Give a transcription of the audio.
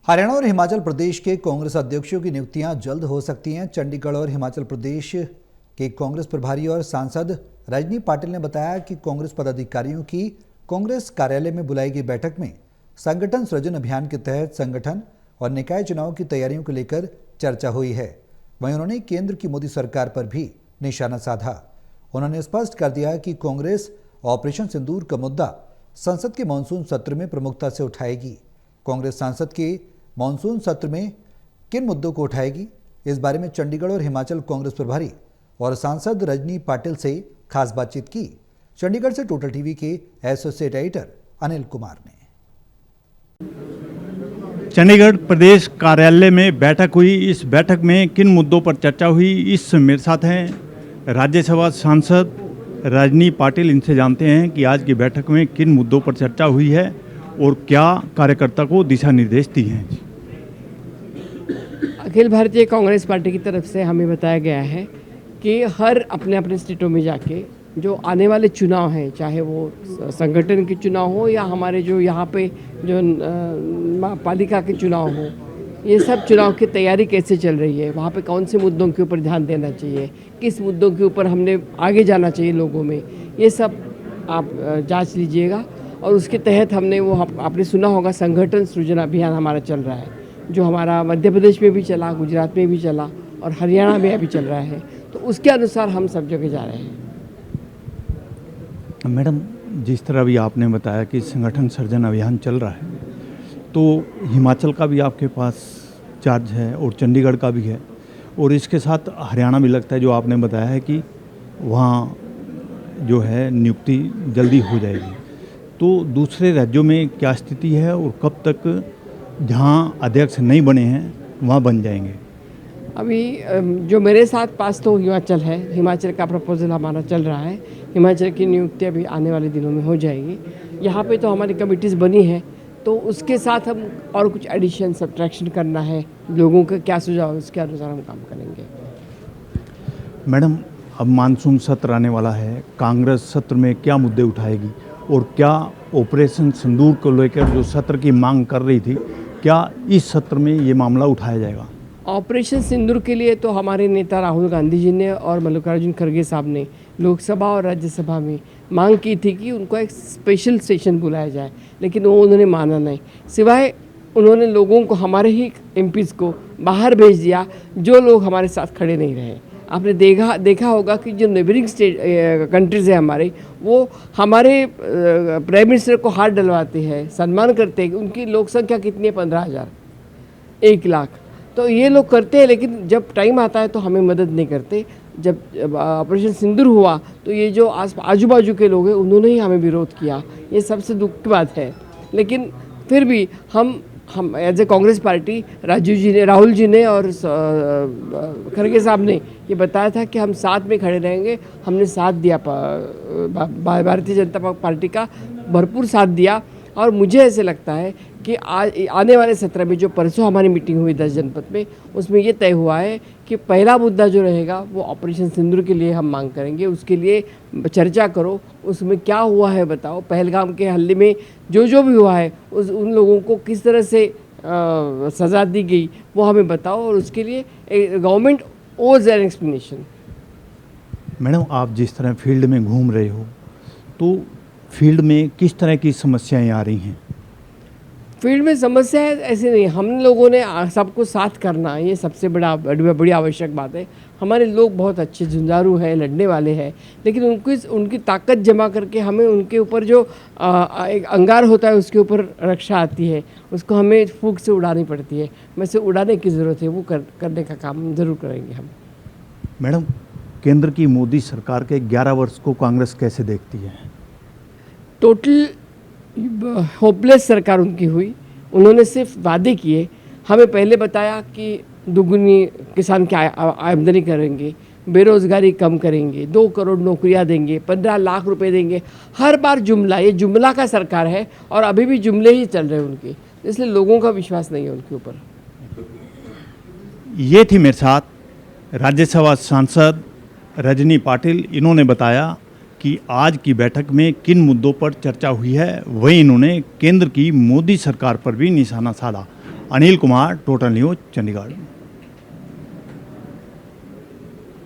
हरियाणा और हिमाचल प्रदेश के कांग्रेस अध्यक्षों की नियुक्तियां जल्द हो सकती हैं। चंडीगढ़ और हिमाचल प्रदेश के कांग्रेस प्रभारी और सांसद रजनी पाटिल ने बताया कि कांग्रेस पदाधिकारियों की कांग्रेस कार्यालय में बुलाई गई बैठक में संगठन सृजन अभियान के तहत संगठन और निकाय चुनाव की तैयारियों को लेकर चर्चा हुई है। वहीं उन्होंने केंद्र की मोदी सरकार पर भी निशाना साधा। उन्होंने स्पष्ट कर दिया कि कांग्रेस ऑपरेशन सिंदूर का मुद्दा संसद के मानसून सत्र में प्रमुखता से उठाएगी। कांग्रेस सांसद के मानसून सत्र में किन मुद्दों को उठाएगी, इस बारे में चंडीगढ़ और हिमाचल कांग्रेस प्रभारी और सांसद रजनी पाटिल से खास बातचीत की। चंडीगढ़ से टोटल टीवी के एसोसिएट एडिटर अनिल कुमार ने। चंडीगढ़ प्रदेश कार्यालय में बैठक हुई। इस बैठक में किन मुद्दों पर चर्चा हुई, इस मेरे साथ हैं राज्यसभा सांसद रजनी पाटिल। इनसे जानते हैं कि आज की बैठक में किन मुद्दों पर चर्चा हुई है और क्या कार्यकर्ता को दिशा निर्देश दिए हैं। अखिल भारतीय कांग्रेस पार्टी की तरफ से हमें बताया गया है कि हर अपने अपने स्टेटों में जाके जो आने वाले चुनाव हैं, चाहे वो संगठन के चुनाव हो या हमारे जो यहाँ पे जो पालिका के चुनाव हो, ये सब चुनाव की तैयारी कैसे चल रही है, वहाँ पे कौन से मुद्दों के ऊपर ध्यान देना चाहिए, किस मुद्दों के ऊपर हमने आगे जाना चाहिए लोगों में, ये सब आप जांच लीजिएगा। और उसके तहत हमने वो आपने सुना होगा संगठन सृजन अभियान हमारा चल रहा है, जो हमारा मध्य प्रदेश में भी चला, गुजरात में भी चला और हरियाणा में अभी चल रहा है। तो उसके अनुसार हम सब जगह जा रहे हैं। मैडम, जिस तरह भी आपने बताया कि संगठन सृजन अभियान चल रहा है, तो हिमाचल का भी आपके पास चार्ज है और चंडीगढ़ का भी है और इसके साथ हरियाणा भी लगता है, जो आपने बताया है कि वहाँ जो है नियुक्ति जल्दी हो जाएगी। तो दूसरे राज्यों में क्या स्थिति है और कब तक जहाँ अध्यक्ष नहीं बने हैं वहाँ बन जाएंगे? अभी जो मेरे साथ पास तो हिमाचल है, हिमाचल का प्रपोजल हमारा चल रहा है। हिमाचल की नियुक्ति अभी आने वाले दिनों में हो जाएगी। यहाँ पे तो हमारी कमिटीज़ बनी है, तो उसके साथ हम और कुछ एडिशन सब्ट्रैक्शन करना है, लोगों का क्या सुझाव है उसके अनुसार हम काम करेंगे। मैडम, अब मानसून सत्र आने वाला है, कांग्रेस सत्र में क्या मुद्दे उठाएगी और क्या ऑपरेशन सिंदूर को लेकर जो सत्र की मांग कर रही थी, क्या इस सत्र में ये मामला उठाया जाएगा? ऑपरेशन सिंदूर के लिए तो हमारे नेता राहुल गांधी जी ने और मल्लिकार्जुन खड़गे साहब ने लोकसभा और राज्यसभा में मांग की थी कि उनको एक स्पेशल सेशन बुलाया जाए, लेकिन वो उन्होंने माना नहीं। सिवाय उन्होंने लोगों को, हमारे ही एमपीज़ को बाहर भेज दिया, जो लोग हमारे साथ खड़े नहीं रहे। आपने देखा होगा कि जो नेबरिंग कंट्रीज़ है हमारे, वो हमारे प्राइम मिनिस्टर को हाथ डलवाते हैं, सम्मान करते हैं। उनकी लोक संख्या कितनी है? 15,000, 1 लाख। तो ये लोग करते हैं, लेकिन जब टाइम आता है तो हमें मदद नहीं करते। जब ऑपरेशन सिंदूर हुआ तो ये जो आजू बाजू के लोग हैं उन्होंने ही हमें विरोध किया। ये सबसे दुख की बात है। लेकिन फिर भी हम as a Congress party, Rahul ji ने और खड़गे साहब ने ये बताया था कि हम साथ में खड़े रहेंगे। हमने साथ दिया, भारतीय जनता पार्टी का भरपूर साथ दिया। और मुझे ऐसे लगता है कि आने वाले सत्र में, जो परसों हमारी मीटिंग हुई 10 जनपद में, उसमें ये तय हुआ है कि पहला मुद्दा जो रहेगा वो ऑपरेशन सिंदूर के लिए हम मांग करेंगे। उसके लिए चर्चा करो, उसमें क्या हुआ है बताओ, पहलगाम के हल्ले में जो भी हुआ है उन लोगों को किस तरह से सज़ा दी गई वो हमें बताओ, और उसके लिए गवर्नमेंट ओज एन एक्सप्लेनेशन। मैडम, आप जिस तरह फील्ड में घूम रहे हो, तो फील्ड में किस तरह की समस्याएं आ रही हैं? फील्ड में समस्या है ऐसे नहीं, हम लोगों ने सबको साथ करना, ये सबसे बड़ी आवश्यक बात है। हमारे लोग बहुत अच्छे जुझारू हैं, लड़ने वाले हैं, लेकिन उनकी ताकत जमा करके हमें उनके ऊपर जो एक अंगार होता है उसके ऊपर रक्षा आती है, उसको हमें फूंक से उड़ानी पड़ती है। वैसे उड़ाने की ज़रूरत है, वो करने का काम ज़रूर करेंगे हम। मैडम, केंद्र की मोदी सरकार के 11 वर्ष को कांग्रेस कैसे देखती है? टोटल होपलेस सरकार उनकी हुई। उन्होंने सिर्फ वादे किए। हमें पहले बताया कि दुगुनी किसान की आमदनी करेंगे, बेरोज़गारी कम करेंगे, 2 करोड़ नौकरियां देंगे, 15 लाख रुपए देंगे। हर बार जुमला, ये जुमला का सरकार है और अभी भी जुमले ही चल रहे हैं उनके, इसलिए लोगों का विश्वास नहीं है उनके ऊपर। ये थी मेरे साथ राज्यसभा सांसद रजनी पाटिल। इन्होंने बताया कि आज की बैठक में किन मुद्दों पर चर्चा हुई है, वहीं इन्होंने केंद्र की मोदी सरकार पर भी निशाना साधा। Anil Kumar, total news, Chandigarh.